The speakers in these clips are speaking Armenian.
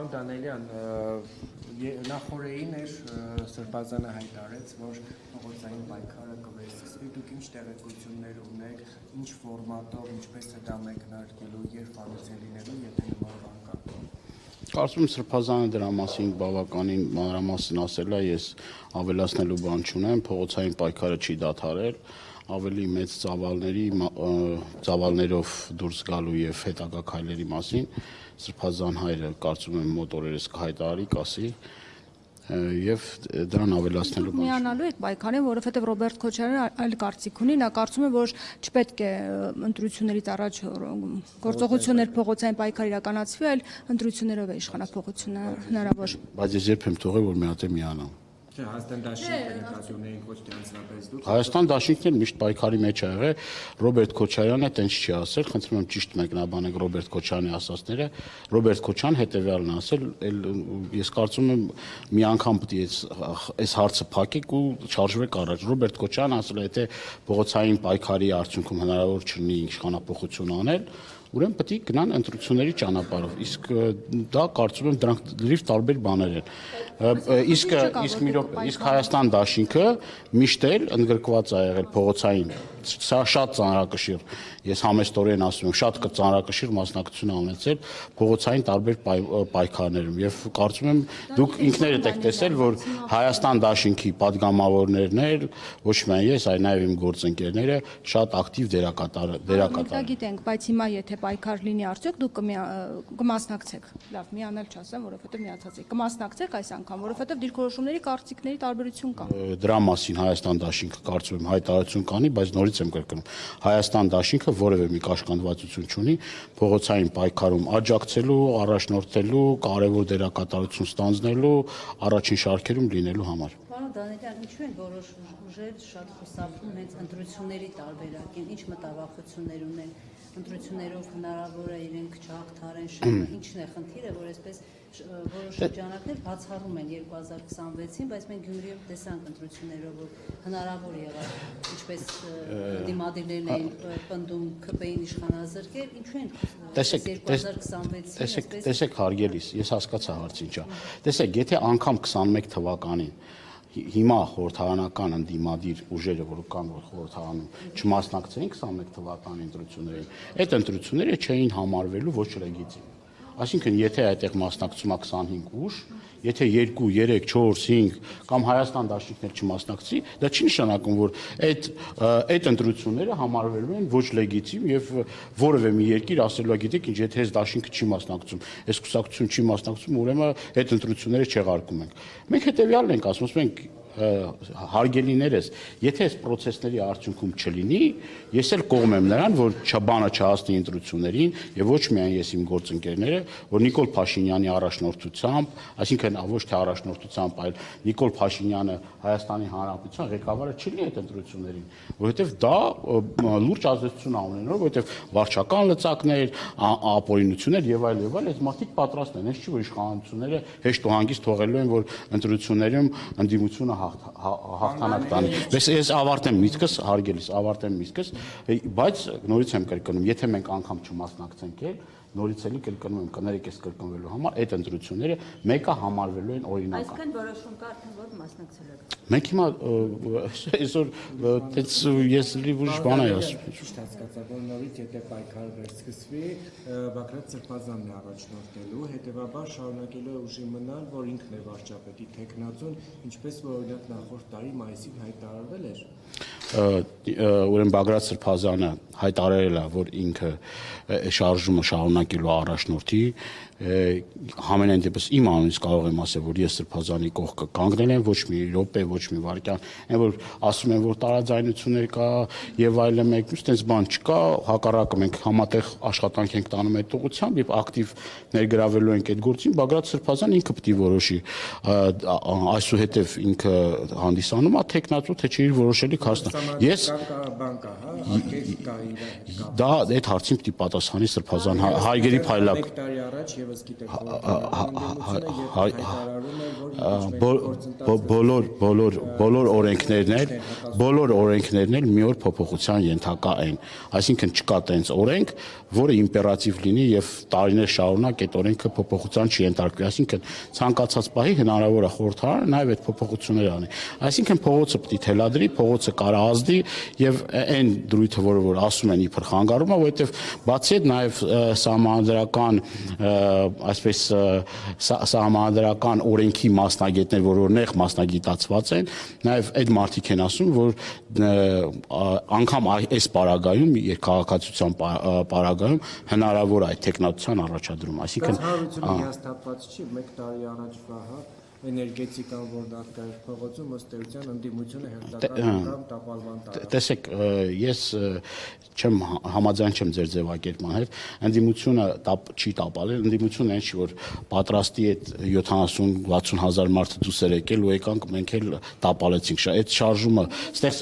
Պարոն Դանելյան, նախորդին էր Սրբազանը հայտարարեց, որ փողոցային պայքարը կվերսվի, դուք ինչ տեղեկություններ ունեք, ինչ ֆորմատով, ինչպես է դա մեկնարկելու, երբ անցելինելու, եթե նման բան կա։ Կարծում եմ Սրբազանը դրա մասին բավականին մանրամասն ասել է, ես ավելացնելու բան չունեմ, փողոցային պայքարը չի դադարել, ավելի մեծ ծավալներով դուրս գալու եւ հետագա քայլերի մասին Սրբազան հայրը կարծում եմ մոտ օրերս կհայտարարի, կասի եւ դրան ավելացնելու բան։ Միանալու եք պայքարին, որովհետեւ Ռոբերտ Քոչարյանը այլ կարծիք ունի, նա կարծում է, որ չպետք է ընտրություններից առաջ գործողություններ փողոցային պայքար իրականացվի, այլ ընտրություններով է իշխանափոխությունը հնարավոր։ Բայց ես երբ եմ թողել, որ մի հատ է միանամ։ Հայաստան դաշինքն եկածունեին ոչ թե անձնապես դուք։ Հայաստան դաշինքն էլ միշտ պայքարի մեջ ա եղել, Ռոբերտ Քոչարյանը տենց չի ասել, խնդրում եմ ճիշտ մեկնաբանեք Ռոբերտ Քոչարյանի ասածները, Ռոբերտ Քոչարյանը հետևյալն ասել, ես կարծում եմ մի անգամ պետք է այս հարցը փակեք ու շարժվեք առաջ։ Ռոբերտ Քոչարյանը ասել է, եթե փողոցային պայքարի արդյունքում հնարավոր չլինի իշխանափոխություն անել, ուրեմն պետք է գնան ընտրությունների ճանապարհով, իսկ դա կարծում եմ դրանք լրիվ տարբեր բաներ են։ Իսկ Հայաստան դաշինքը միշտ էլ ընդգրկված է եղել փողոցային, սա շատ ծանրակշիռ, ես համեստորեն ասում եմ, շատ ծանրակշիռ մասնակցություն ունեցել փողոցային տարբեր պայքարներում եւ կարծում եմ դուք ինքներդ եք տեսել, որ Հայաստան դաշինքի падգամավորներն էլ ոչ միայն ես, այլ նաեւ իմ գործընկերները շատ ակտիվ դերակատար։ Գիտենք, բայց հիմա եթե պայքար լինի արդյոք դուք կմասնակցեք։ Լավ, միանել չասեմ, որովհետեւ միացած եք։ Կմասնակցեք այս անգամ, որովհետեւ դիրքորոշումների կարծիքների տարբերություն կա։ Դրա մասին Հայաստան դաշինքը կարծում եմ հայտարարություն կանի, բայց նորից եմ կրկնում, Հայաստան դաշինքը որևէ մի կաշկանդվածություն չունի փողոցային պայքարում աջակցելու, առաջնորդելու, կարևոր դերակատարություն ստանձնելու, առաջին շարքերում լինելու համար։ Պարոն Դանելյան, ինչու են որոշ ուժեր շատ խուսափում հենց ընտրությունների տարբերակին, ինչ մտավախություններ ունեն, ընտրություններով հնարավոր է իրենք չհաղթարեն շեմը, ինչն է խնդիրը, որ այսպես որոշ շրջանակներ բացառում են 2026-ին, բայց մենք Գյումրիում տեսանք ընտրություններով, որ հնարավոր եղավ, ինչպես դիմադիրներն էին պնդում ԿՊ-ին իշխանազրկել, ինչու են 2026-ին Տեսեք հարգելիս, ես հասկացա հարցը ինչա։ Տեսեք, եթե անգամ 21 թվականին հիմա խորհրդարանական ընդդիմադիր ուժերը, որ կան խորհրդարանում, չմասնակցեին 21 թվականի ընտրություններին, այդ ընտրությունները չէին համարվելու ոչ լեգիտիմ։ Այսինքն, եթե այդտեղ մասնակցում է 25 ուժ, եթե 2, 3, 4, 5 կամ Հայաստան դաշինքներ չմասնակցի, դա չի նշանակում, որ այդ ընտրությունները համարվելու են ոչ լեգիտիմ եւ որևէ մի երկիր ասելու է, գիտեք ինչ, եթե այս դաշինքը չի մասնակցում, այս կուսակցությունը չի մասնակցում, ուրեմն այդ ընտրությունները չեղարկում ենք։ Մենք հետեւյալն ենք ասում ենք հարգելիներս, եթե այս process-ների արդյունքում չլինի, ես էլ կողմ եմ նրան, որ բանը չհասնի ընտրություններին եւ ոչ միայն ես իմ գործընկերները, որ Նիկոլ Փաշինյանի առաջնորդությամբ, այսինքն ոչ թե առաջնորդությամբ, այլ Նիկոլ Փաշինյանը Հայաստանի Հանրապետության ղեկավարը չլինի այդ ընտրություններին, որովհետեւ դա լուրջ ազդեցություն ունենալու, որովհետեւ վարչական լծակներ, ապօրինություններ եւ այլ, այս մարդիկ պատրաստ են, այս չի որ իշխանությունները հեշտ ու հանգիստ թողելու են, որ ընտրություններում ընդդիմությունը հաղթանակ տանի։ Ես ավարտեմ միտքս, հարգելիս, բայց նորից եմ կրկնում, եթե մենք անգամ չմասնակցենք էլ, նորից էլի կրկնում եմ, կներեք ես կրկնվելու համար, այդ ընտրությունները մեկը համարվելու են օրինական։ Այսքան որոշում կա արդեն որ մասնակցել եք։ Մենք հիմա այսօր դից ես լի ուրիշ բան եմ ասում։ Ճիշտ հասկացա, որ նորից եթե պայքարը վերսկսվի, Բագրատ Սրբազանն է առաջնորդելու, հետևաբար շարունակելու է ուժի մնալ, որ ինքն է վարչապետի թեկնածուն, ինչպես որ օրինակ նախորդ տարի մայիսին հայտարարվել էր։ Ուրեմն Բագրատ Սրբազանը հայտարարել է, որ ինքը շարժումը շարունակելու առաջնորդի, համենայն դեպս իմ անունից կարող եմ ասել, որ ես Սրբազանի կողքը կանգնել եմ, ոչ մի րոպե, ոչ մի վայրկյան, այն որ ասում են, որ տարաձայնություններ կա եւ այլն, այդպես բան չկա, հակառակը մենք համատեղ աշխատանք ենք տանում այդ ուղղությամբ եւ ակտիվ ներգրավելու ենք այդ գործին, Բագրատ Սրբազանը ինքը պետք է որոշի, այսուհետեւ ինքը հանդիսանում է թեկնածու, թե չի իր որոշելիք հասնա։ բան կա, հա, արկեք կա իր հետ։ Դա այդ հարցին պիտի պատասխանի Սրբազան Հայգերի Փայլակ։ Մեկ տարի առաջ եւս գիտեք բոլոր օրենքներն էլ մի օր փոփոխության ենթակա են։ Այսինքն չկա տենց օրենք, որը իմպերատիվ լինի եւ տարիներ շարունակ այդ օրենքը փոփոխության չի ենթարկվի։ Այսինքն ցանկացած պահի հնարավոր է խորհրդարանը նաեւ այդ փոփոխությունները անի։ Այսինքն փողոցը պիտի թելադրի, փողոցը կարա ազդի եւ այն դրույթը, որ ասում են իբր խանգարում է, որովհետեւ բացի այդ նաեւ սահմանադրական այսպես սահմանադրական օրենքի մասնագետներ, որ նեղ մասնագիտացված են, նաեւ այդ մարդիկ են ասում, որ անգամ այս պարագայում քաղաքացիության պարագայում հնարավոր է այդ տեխնատության առաջադրում, այսինքն հարությունը հաստատված չի, մեկ տարի առաջվա, հա, էներգետիկան, որ դարձավ փողոցում, ըստ էության ընդդիմությունը հերթական կամ տապալման տարավ։ Տեսեք, ես չեմ համաձայն չեմ ձեր ձևակերպման հետ, ընդդիմությունը չի տապալել, ընդդիմությունը այն չի, որ պատրաստի այդ 70-60 հազար մարդ դուրս էր եկել ու եկանք մենք էլ տապալեցինք։ Այդ շարժումը, ստեղ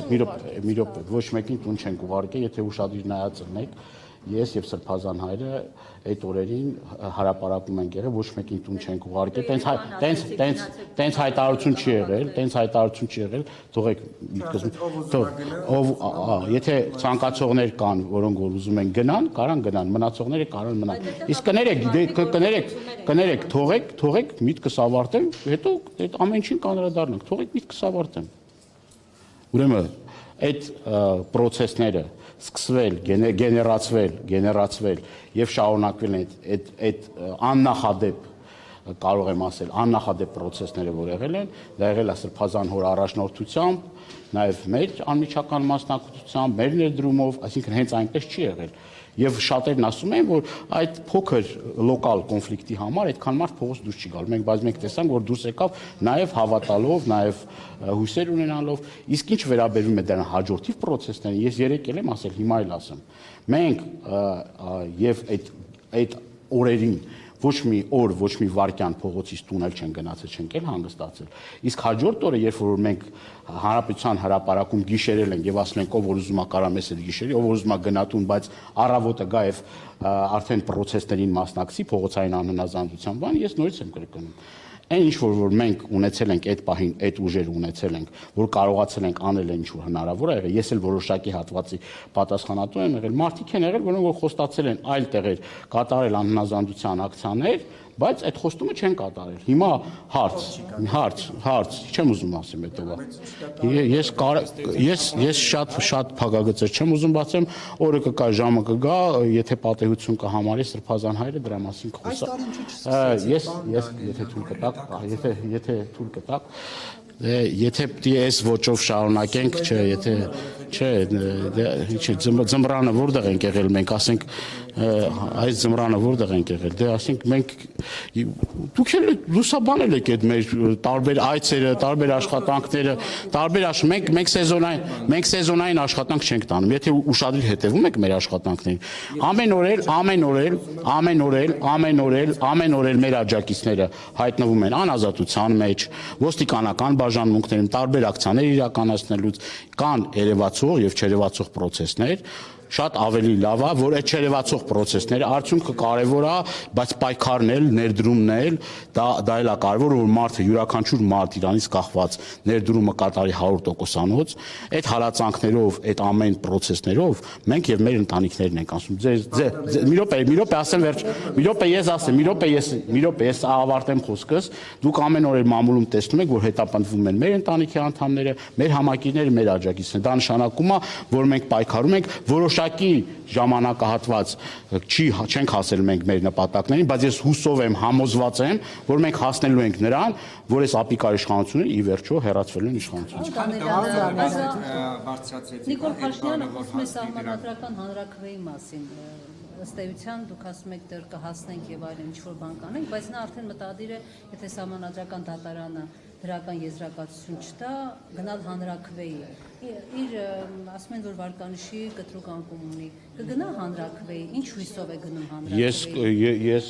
մի րոպե, ոչ մեկին տուն չենք ուղարկել, եթե ուշադիր նայած եք, ես եւ Սրբազան հայրը այդ օրերին հարապարակում ենք եղել, ոչ մեկին տուն չենք ուղարկել, տենց հայտարարություն չի եղել, թողեք միտքս, եթե ցանկացողներ կան, որոնք որ ուզում են գնան, կարան գնան, մնացողները կարան մնան։ Իսկ կներեք, թողեք միտքս ավարտեմ, հետո այդ ամեն ինչին կանրադառնանք, թողեք միտքս ավարտեմ։ Ուրեմն այդ process-ները սկսվել, գեներացվել եւ շարունակվել այդ աննախադեպ կարող եմ ասել աննախադեպ process-ները, որ եղել են, դա եղել է Սրբազան հոր առաջնորդությամբ, նաեւ մեր անմիջական մասնակցությամբ, մեր ներդրումով, այսինքն հենց այնպես չի եղել։ Եվ շատերն ասում են, որ այդ փոքր լոկալ կոնֆլիկտի համար այդքան մարդ փողոց դուրս չի գալ։ Մենք տեսանք, որ դուրս եկավ նաև հավատալով, նաև հույսեր ունենալով։ Իսկ ինչ վերաբերում է դրան հաջորդիվ process-ներին, ես երեք եմ ասել, հիմա էլ ասեմ։ Մենք եւ այդ օրերին ոչ մի օր, ոչ մի վայրկյան փողոցից տունել չեն գնացել, չենք էլ հանգստացել։ Իսկ հաջորդ օրը, երբ որ մենք հանրապետության հրապարակում գիշերել ենք եւ ասել ենք, ով որ ուզում է կարա մեզ հետ գիշերի, ով որ ուզում է գնա տուն, բայց առավոտը գա եւ արդեն process-ներին մասնակցի, փողոցային անհնազանդության բան, ես նորից եմ կրկնում։ Այն ինչ որ մենք ունեցել ենք այդ պահին, այդ ուժերը ունեցել ենք, որ կարողացել ենք անել այն ինչ որ հնարավոր է եղել, ես էլ որոշակի հատվածի պատասխանատու եմ եղել, մարդիկ են եղել, որոնք որ խոստացել են այլ տեղեր կատարել անհնազանդության ակցիաներ, բայց այդ խոստումը չեն կատարել։ Հիմա հարց, չեմ ուզում ասեմ հետո։ Ես շատ փակագծեր չեմ ուզում բացեմ, օրը կգա, ժամը կգա, եթե պատեհություն կհամարի Սրբազան հայրը դրա մասին կխոսա։ Ես եթե թույլ կտակ, եթե պիտի այս ոճով շարունակենք, ձմռանը որտեղ ենք եղել մենք, ասենք այս ձմռանը որտեղ ենք եղել, դե ասենք մենք դուք էլ լուսաբանել եք այդ մեր տարբեր այցերը, տարբեր աշխատանքները, մենք սեզոնային աշխատանք չենք տանում, եթե ուշադիր հետևում եք մեր աշխատանքներին, ամեն օր մեր աջակիցները հայտնվում են անազատության մեջ, ոստիկանական բաժանմունքներում տարբեր ակցիաներ իրականացնելուց կան երևացող եւ չերևացող process-ներ, շատ ավելի լավ է, որ այդ չերևացող process-ները արդյունքը կարևոր է, բայց պայքարն էլ, ներդրումն էլ, դա էլ է կարևոր, որ մարդը յուրաքանչյուր մարդ իրանից կախված ներդրումը կատարի 100%-անոց, այդ հալածանքներով, այդ ամեն process-ներով մենք եւ մեր ընտանիքներն ենք ասում։ Մի րոպե ասեմ վերջ, մի րոպե ես ավարտեմ խոսքս, դուք ամեն օր մամուլում տեսնում եք, որ հետապնդվում են մեր ընտանիքի անդամները, մեր համակիները, մեր աջակիցները։ Դա նշանակում է, որ մենք պայքարում ենք, որոշակի ժամանակահատված չենք հասել մենք մեր նպատակներին, բայց ես հուսով եմ, համոզված եմ, որ մենք հասնելու ենք նրան, որ այս ապիկար իշխանությունը ի վերջո հեռացվելու են իշխանությունից։ Նիկոլ Փաշինյանը խոսում է սահմանադրական հանրաքվեի մասին։ Ըստ էության դուք ասում եք դեռ կհասնենք եւ այլն ինչ որ բան կանենք, բայց նա արդեն մտադիր է, եթե սահմանադրական դատարանը դրական եզրակացություն չտա, գնալ հանրաքվեի։ Իր ասում են որ վարկանիշի կտրուկ անկում ունի։ Կգնա հանրաքվեի, ինչ հույսով է գնում հանրաքվեի։ Ես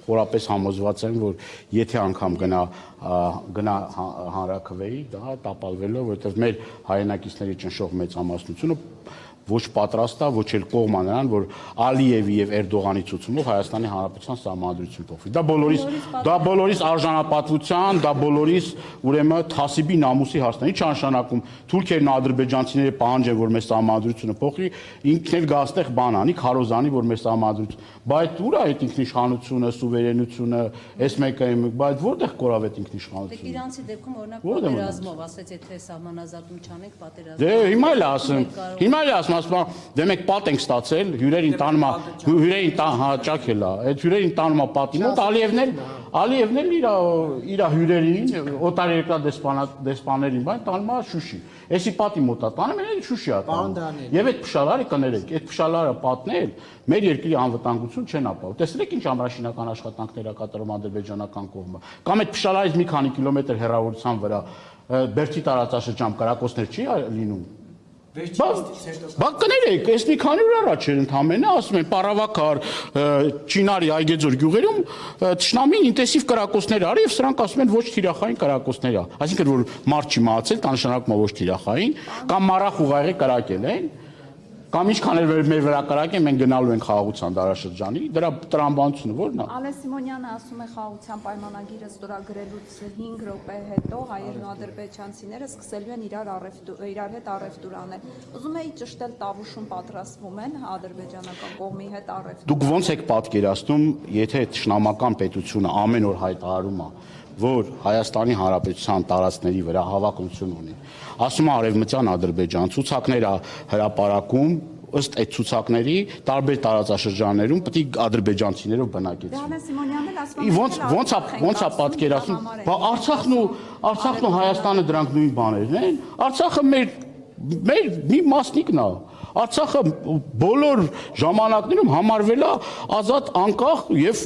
խորապես համոզված եմ, որ եթե անգամ գնա հանրաքվեի, դա տապալվելու, որովհետև մեր հայրենակիցների ճնշող մեծամասնությունը ոչ պատրաստ է, ոչ էլ կողմ է նրան, որ Ալիևի եւ Էրդողանի ցուցումով Հայաստանի Հանրապետության սահմանադրություն փոխվի։ Դա բոլորիս արժանապատվության, դա բոլորիս ուրեմն թասիբի նամուսի հարցն է։ Ինչ նշանակում թուրքերն ու ադրբեջանցիները պահանջեն, որ մեր սահմանադրությունը փոխվի, ինքն էլ գա այստեղ բան անի, քարոզանի, որ մեր սահմանադրությունը, բայց ուր է այդ ինքնիշխանությունը, սուվերենությունը, այս մեկը, բայց որտեղ կորավ այդ ինքնիշխանությունը։ Դե իրանցի դեպքում օրինակ պատերազմով, ասեց, եթե սահմանազատում չանենք պատերազմ։ Դե հիմա էլ ասում, դե մենք պատ ենք ստացել, հյուրերին տանում հաճակ էլ է, այդ հյուրերին տանում է պատի մոտ, Ալիևն էլ իր հյուրերին, օտարերկրյա դեսպաներին, բայց տանում է Շուշի։ Էսի պատի մոտ է տանում, էլ Շուշի է տանում։ Եվ այդ փշալարը կներեք, այդ փշալարը պատնել մեր երկրի անվտանգություն չեն ապահովում։ Տեսեք ինչ ամրաշինական աշխատանքներ է կատարում ադրբեջանական կողմը։ Կամ այդ փշալարից մի քանի կիլոմետր հեռավորության վրա Բերդի տարածաշրջան կրակոցներ չի լինում։ Բա կներեք, այս մի քանի օր առաջ էր ընդամենը, ասում են Պարավակար, Չինարի Այգեձոր գյուղերում թշնամին ինտենսիվ կրակոցներ արի եւ սրանք ասում են ոչ թիրախային կրակոցներ է։ Այսինքն որ մարդ չի մահացել, դա նշանակում է ոչ թիրախային, կամ մառախուղայղի կրակել են, կամ ինչքան էլ մեր վրա կրակեն, մենք գնալու ենք խաղաղության դարաշրջանի, դրա տրամաբանությունը ո՞րն է։ Ալեն Սիմոնյանը ասում է խաղաղության պայմանագիրը ստորագրելուց 5 րոպե հետո հայերն ու ադրբեջանցիները սկսելու են իրար հետ առևտուր անել։ Ուզում էի ճշտել Տավուշում պատրաստվում են ադրբեջանական կողմի հետ առևտուր։ Դուք ո՞նց եք պատկերացնում, եթե թշնամական պետությունը ամեն օր հայտարարում է, որ Հայաստանի Հանրապետության տարածքների վրա հավակնություն ունի։ Ասում է արևմտյան Ադրբեջան ցուցակներ է հրապարակում, ըստ այդ ցուցակների տարբեր տարածաշրջաններում պետք է ադրբեջանցիներով բնակեցվեն։ Ալեն Սիմոնյանն էլ ասում է ոնց է պատկերացնում, բա Արցախն ու Հայաստանը դրանք նույն բաներն են։ Արցախը մեր մի մասնիկն է։ Արցախը բոլոր ժամանակներում համարվել է ազատ անկախ եւ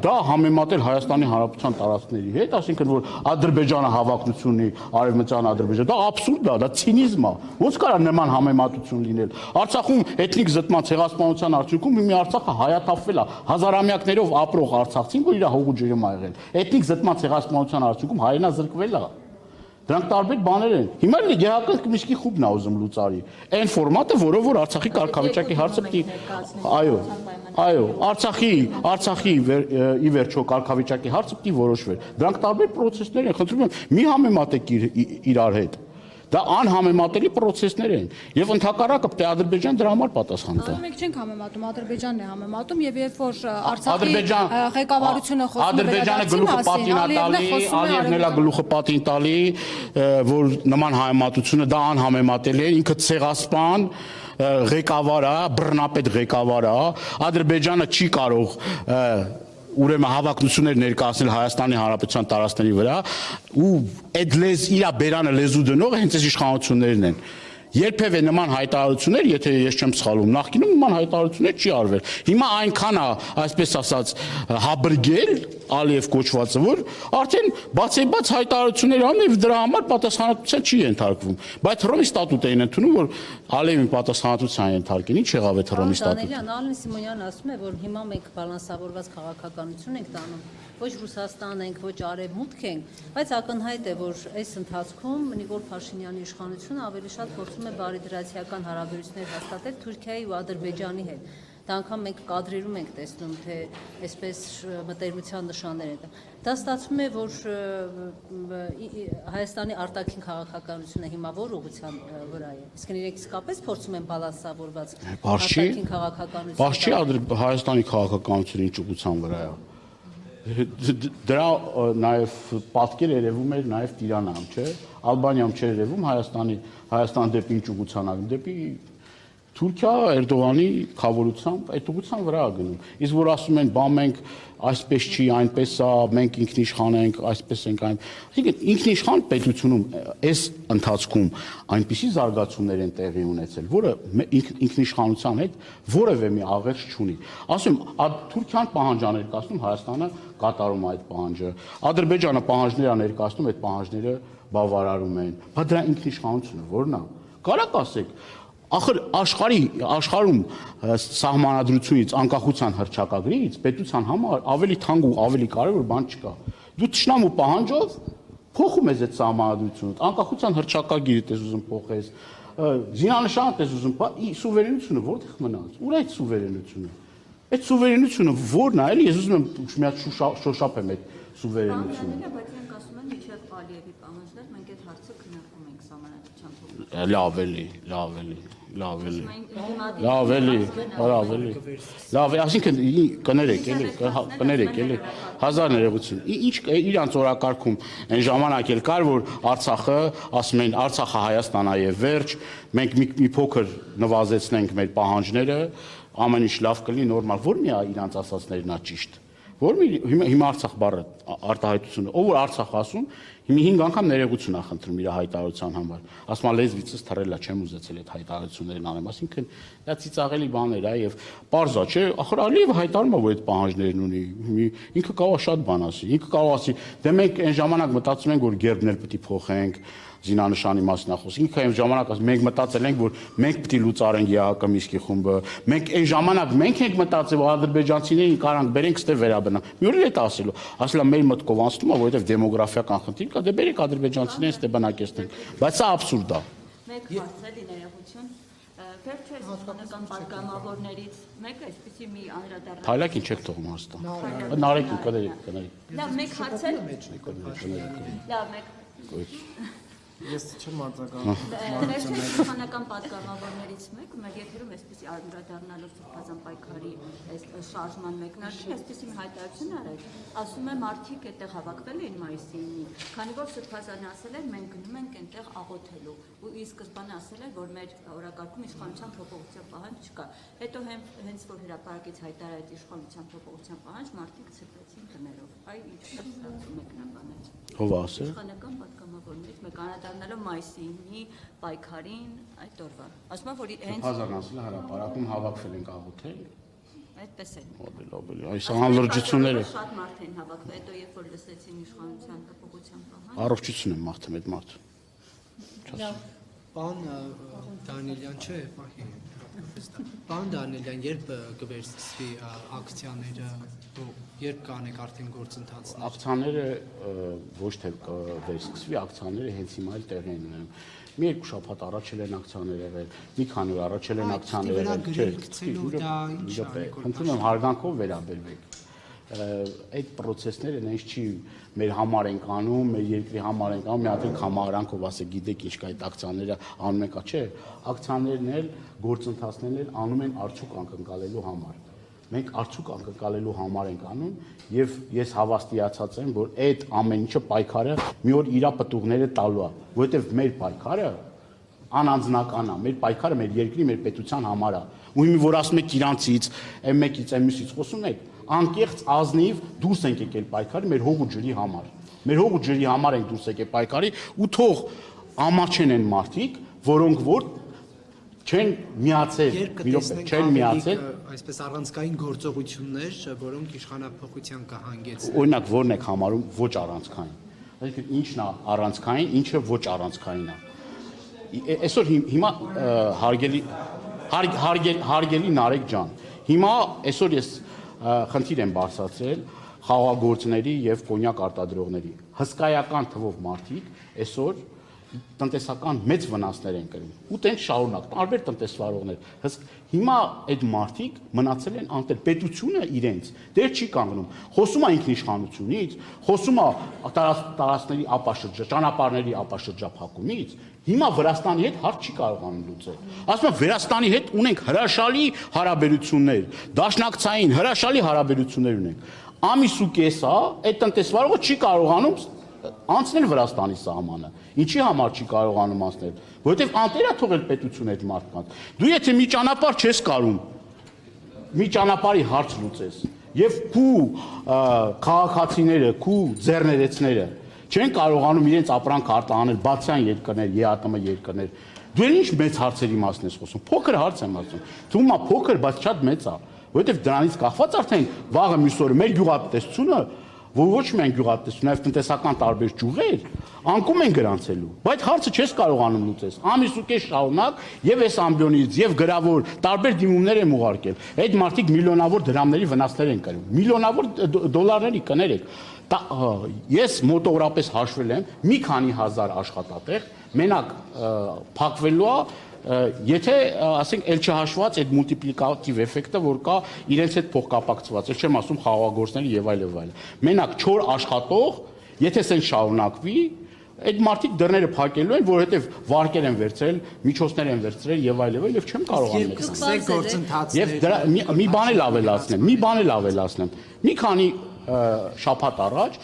դա համեմատել Հայաստանի Հանրապետության տարածքների հետ, այսինքն որ Ադրբեջանը հավակնություն ունի, արևմտյան Ադրբեջանը, դա աբսուրդ է, դա ցինիզմ է։ Ոնց կարա նման համեմատություն լինել։ Արցախում էթնիկ զտման ցեղասպանության արդյունքում մի Արցախը հայաթափվել է, հազարամյակներով ապրող արցախցին, որ իր հողու ջերմ ա եղել։ Էթնիկ զտման ցեղասպանության արդյունքում հայրենա զրկվել է։ Դրանք տարբեր բաներ են։ Հիմա էլ ԵՀԿ Միշկի խումբն է ուզում լուծարի։ Այն ֆորմատը, որով որ Արցախի կարգավիճակի հարցը պիտի այո, Արցախի ի վերջո կարգավիճակի հարցը պիտի որոշվեր։ Դրանք տարբեր process-ներ են, խնդրում եմ, մի համեմատեք իրար հետ։ Դա անհամեմատելի process-ներ են եւ ընդհակառակը պետք է Ադրբեջան դրա համար պատասխան տա։ Մենք չենք համեմատում, Ադրբեջանն է համեմատում եւ երբ որ Արցախի ղեկավարությունը խոսում է Ադրբեջանը գլուխը պատին է տալի, Ալիևն էլ է գլուխը պատին տալի, որ նման համեմատությունը դա անհամեմատելի է, ինքը ցեղասպան ղեկավար է, բռնապետ ղեկավար է, Ադրբեջանը չի կարող ուրեմն հավակնություններ ներկայացնել Հայաստանի Հանրապետության տարածքների վրա ու այդ իր բերանը լեզու դնողը հենց այս իշխանություններն են։ Երբևէ նման հայտարարություններ, եթե ես չեմ սխալվում, նախկինում նման հայտարարություններ չի արվել։ Հիմա այնքան է, այսպես ասած, հաբրգել Ալիև կոչվածը, որ արդեն բացեբաց հայտարարություններ անում եւ դրա համար պատասխանատվության չի ենթարկվում։ Բայց Հռոմի ստատուտ էին ընդունում, որ Ալիևին պատասխանատվության ենթարկեն։ Ինչ եղավ այդ Հռոմի ստատուտը։ Ալեն Սիմոնյանն ասում է, որ հիմա մենք բալանսավորված քաղաքականություն ենք տանում, ոչ Ռուսաստան ենք, ոչ Արևմուտք ենք, բայց ակնհայտ է, որ այս ընթացքում Նիկոլ Փաշինյանի իշխանությունը ավելի շատ փորձում է բարիդրացիական հարաբերություններ հաստատել Թուրքիայի ու Ադրբեջանի հետ։ Դա անգամ մենք կադրերում ենք տեսնում, թե այսպես մտերմության նշաններ են։ Դա ստացվում է, որ Հայաստանի արտաքին քաղաքականությունը հիմա որ ուղղության վրա է։ Իսկ իրենք իսկապես փորձում են բալանսավորված արտաքին քաղաքականություն։ Բաց չի Հայաստանի քաղաքականությունը ինչ ուղղության վրա է։ Դրա նաև պատկեր երևում էր նաև Տիրանայում, չէ՞։ Ալբանիայում չէր երևում Հայաստան դեպի ինչ ուղղության, դեպի Թուրքիա Էրդողանի խավորությամբ այդ ուղղության վրա է գնում։ Իսկ որ ասում են, բա մենք այսպես չի, այնպես է, մենք ինքնիշխան ենք, այսպես ենք այն։ Այսինքն ինքնիշխան պետությունում այս ընթացքում այնպիսի զարգացումներ են տեղի ունեցել, որը ինքնիշխանության հետ որևէ մի աղերս չունի։ Ասում Թուրքիան պահանջ է ներկայացնում, Հայաստանը կատարում է այդ պահանջը։ Ադրբեջանը պահանջներ է ներկայացնում, այդ պահանջները բավարարում են։ Բայց դրա ինքնիշխանությունը ո՞րն է։ Կարակ ասեք Ախր աշխարհում սահմանադրությունից, անկախության հռչակագրից պետության համար ավելի թանկ ու ավելի կարևոր բան չկա։ Դու ճշնամու պահանջով փոխում ես այդ սահմանադրությունը, անկախության հռչակագիրը ես ուզում փոխես, զինանշանը ես ուզում, սուվերենությունը որտեղ մնաց։ Ուր է այդ սուվերենությունը։ Այդ սուվերենությունը ո՞րն է, էլի ես ուզում եմ մի հատ շոշափեմ այդ սուվերենությունը։ Բայց մենք ասում ենք իջև Ալիևի պահանջներ, մենք այդ հարցը քննարկում ենք սահմանադրության փոխանցում։ Լավ, այսինքն կներեք էլի, հազար ներողություն։ Ինչ իրանց օրակարգում այն ժամանակ էլ կար, որ Արցախը, ասում են, Արցախը Հայաստան է եւ վերջ, մենք մի փոքր նվազեցնենք մեր պահանջները, ամեն ինչ լավ կլինի, նորմալ, որ մի է իրանց ասածներն է ճիշտ։ Որ հիմա Արցախ բառը արտահայտությունը, ով որ Արցախ ասում, հիմա 5 անգամ ներողություն է խնդրում իր հայտարարության համար։ Ասում է լեզվիցս թռելա, չեմ ուզեցել այդ հայտարարություններն անեմ, այսինքն դա ծիծաղելի բաներ է եւ պարզա, չէ, ախր Ալիևը հայտարարում է, որ այդ պահանջներն ունի։ Ինքը կարող է շատ բան ասի, ինքը կարող ասի, դե մենք այն ժամանակ մտածում ենք, որ գերբն էլ պետք է փոխենք, զինանշանի մասին է խոսքը։ Ինքը այն ժամանակ ասում մենք մտածել ենք, որ մենք պետք է լուծարենք ԵԱՀԿ Միսկի խումբը։ Մենք այն ժամանակ մենք ենք մտածել, որ ադրբեջանցիներին կարանք բերենք ստե վերաբնա։ Մի օր էլ այդ ասելու։ Ասելա մեր մտքով անցնում է, որովհետև դեմոգրաֆիական խնդիր կա, դե բերեք ադրբեջանցիներին ստե բնակեցնենք։ Բայց սա աբսուրդ է։ Մեկ հարցելի ներողություն։ Վերջերս իշխանական պատգամավորներից մեկը այսպեսի մի անդրադառնալու։ Թայլակին չեք թողում հաստա։ Նարեկին կներեք։ Լավ, մեկ հարցել։ Լավ, մեկ։ Ես չեմ արձագանքում։ Վերջին իշխանական պատգամավորներից մեկը մեր երկրում այսպեսի անդրադառնալով Սրբազան պայքարի այս շարժման մեկնարկին այսպեսի մի հայտարարություն արել։ Ասում է մարդիկ այդտեղ հավաքվել էին մայիսի 9-ին, քանի որ Սրբազանը ասել էր մենք գնում ենք այնտեղ աղոթելու։ Ու ի սկզբանե ասել էր, որ մեր օրակարգում իշխանության փոփոխության պահանջ չկա։ Հետո հենց որ հրապարակից հայտարարեց իշխանության փոփոխության պահանջ, մարդիկ ցրվեցին տներով։ Այ ինչպես մեկնաբանել։ Ով ասել։ Իշխանական պատգամավորներից մեկ անդրադառնալով մայիսի 9-ի պայքարին այդ օրվա։ Ասում եմ, որ հենց Սրբազան ասել հրապարակում հավաքվել ենք աղոթել։ այդպես է։ Այս անլրջությունները Շատ մարդ են հավաքվել, հետո երբ որ լսեցին իշխանության փոփոխության պահանջ։ առողջություն եմ մաղթում այդ մարդը։ Պարոն Դանիելյան, չէ, պարոն Դանիելյան, երբ կվերսվի ակցիաները, երբ կանեք արդեն գործընթացներ։ Ակցիաները ոչ թե վերսկսվի, ակցիաները հենց հիմա էլ տեղի են ունենում։ Մի երկու շաբաթ առաջ են ակցիաներ եղել, մի քանի օր առաջ են ակցիաներ եղել։ Խնդրում եմ հարգանքով վերաբերվեք։ Այդ process-ները նենց չի մեր համար ենք անում, մեր երկրի համար ենք անում, մի հատ համարանքով ասե գիտեք ինչ կա այդ ակցիաները անում ենք, չէ, ակցիաներն էլ գործընթացներն էլ անում են արդյունք անկնկալելու համար։ Մենք արդյունք անկնկալելու համար ենք անում եւ ես հավաստիացած եմ, որ այդ ամեն ինչը պայքարը մի օր իր պտուղները տալու է, որովհետեւ մեր պայքարը անանձնական է, մեր պայքարը մեր երկրի, մեր պետության համար է։ Ու հիմա որ ասում եք իրանցից, այն մեկից, այն մյուսից խոսում եք, անկեղծ ազնիվ դուրս ենք եկել պայքարի մեր հող ու ջրի համար։ Մեր հող ու ջրի համար ենք դուրս եկել պայքարի ու թող ամաչեն են մարդիկ, որոնք որ չեն միացել, չեն միացել, այսպես առանցքային գործողություններ, որոնք իշխանափոխության կհանգեցնեն։ Օրինակ որն եք համարում ոչ առանցքային։ Այսինքն ինչն է առանցքային, ինչը ոչ առանցքային է։ Այսօր հիմա հարգելի Նարեկ ջան, հիմա այսօր ես խնդիր եմ բարձրացրել խաղաղագործների եւ կոնյակ արտադրողների։ Հսկայական թվով մարդիկ այսօր տնտեսական մեծ վնասներ են կրում։ Ու տենց շարունակ, տարբեր տնտեսվարողներ։ Հիմա այդ մարդիկ մնացել են անտեր, պետությունը իրենց դեր չի կանգնում։ Խոսում է ինքնիշխանությունից, խոսում է տարածքների ճանապարհների ապաշրջափակումից, հիմա Վրաստանի հետ հարց չի կարողանում լուծել։ Ասում եմ Վրաստանի հետ ունենք հրաշալի հարաբերություններ, դաշնակցային հրաշալի հարաբերություններ ունենք։ Ամիս ու կես է, այդ տնտեսվարողը չի կարողանում անցնել Վրաստանի սահմանը։ Ինչի համար չի կարողանում անցնել, որովհետև անտեր է թողել պետությունը այդ մարդկանց։ Դու եթե մի ճանապարհ չես կարում, մի ճանապարհի հարց լուծես, եւ քու քաղաքացիները, քու ձեռներեցները չեն կարողանում իրենց ապրանքը արտահանել բացյան երկրներ, ԵԱՏՄ երկրներ։ Դու էլ ինչ մեծ հարցերի մասն ես խոսում։ Փոքր հարց եմ ասում։ Թվում է փոքր, բայց շատ մեծ է, որովհետև դրանից կախված արդեն վաղը մյուս օրը մեր գյուղատնտեսությունը որ ոչ միայն գյուղատնտեսություն, այլ տնտեսական տարբեր ճյուղեր անկում են գրանցելու, բայց հարցը չես կարողանում լուծես։ Ամիս ու կես շարունակ եւ այս ամբիոնից եւ գրավոր տարբեր դիմումներ եմ ուղարկել։ Այդ մարդիկ միլիոնավոր դրամների վնասներ են կրում, միլիոնավոր դոլարների կներեք։ Ես մոտավորապես հաշվել եմ մի քանի հազար աշխատատեղ մենակ փակվելու է, եթե ասենք ել չհաշված այդ մուլտիպլիկատիվ էֆեկտը, որ կա իրենց հետ փոխկապակցված, ես չեմ ասում խաղաղագործների եւ այլ եւ այլ։ Մենակ 4 աշխատող, եթե սեն շարունակվի, այդ մարդիկ դռները փակելու են, որովհետեւ վարկեր են վերցրել, միջոցներ են վերցրել եւ այլ եւ չեմ կարող անել։ Սկսեք գործընթացներ։ Եվ մի բան էլ ավելացնեմ։ Մի քանի շաբաթ առաջ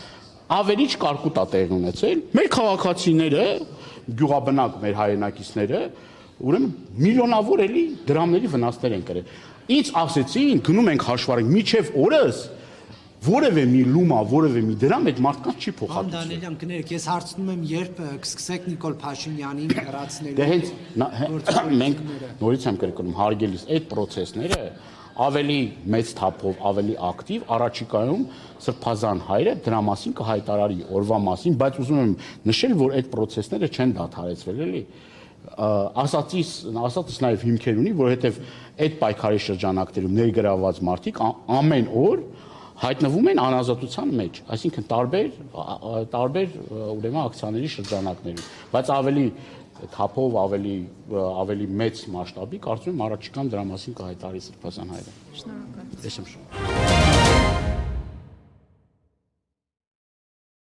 ավելի կարկուտ է տեղի ունեցել։ Մեր քաղաքացիները, գյուղաբնակ մեր հայրենակիցները, ուրեմն միլիոնավոր էլի դրամների վնասներ են կրել։ Ինչ ասեցին, գնում ենք հաշվառենք, միջև օրս որևէ մի լումա, որևէ մի դրամ այդ մարդկանց չի Պարոն փոխադրվում։ Դանիելյան, կներեք, ես հարցնում եմ, երբ կսկսեք Նիկոլ Փաշինյանին հեռացնելու։ Դե հենց մենք նորից եմ կրկնում, հարգելիս այդ process-ները ավելի մեծ թափով, ավելի ակտիվ առաջիկայում Սրբազան հայրը դրա մասին կհայտարարի օրվա մասին, բայց ուզում եմ նշել, որ այդ process-ները չեն դադարեցվել, էլի։ Ասածս նաև հիմքեր ունի, որովհետև այդ պայքարի շրջանակներում ներգրաված մարդիկ ամեն օր հայտնվում են անազատության մեջ, այսինքն տարբեր ուրեմն ակցիաների շրջանակներում, բայց ավելի թափով, ավելի մեծ մասշտաբի կարծում եմ առաջիկան դրա մասին կհայտարարի Սրբազան հայրը։ Շնորհակալ։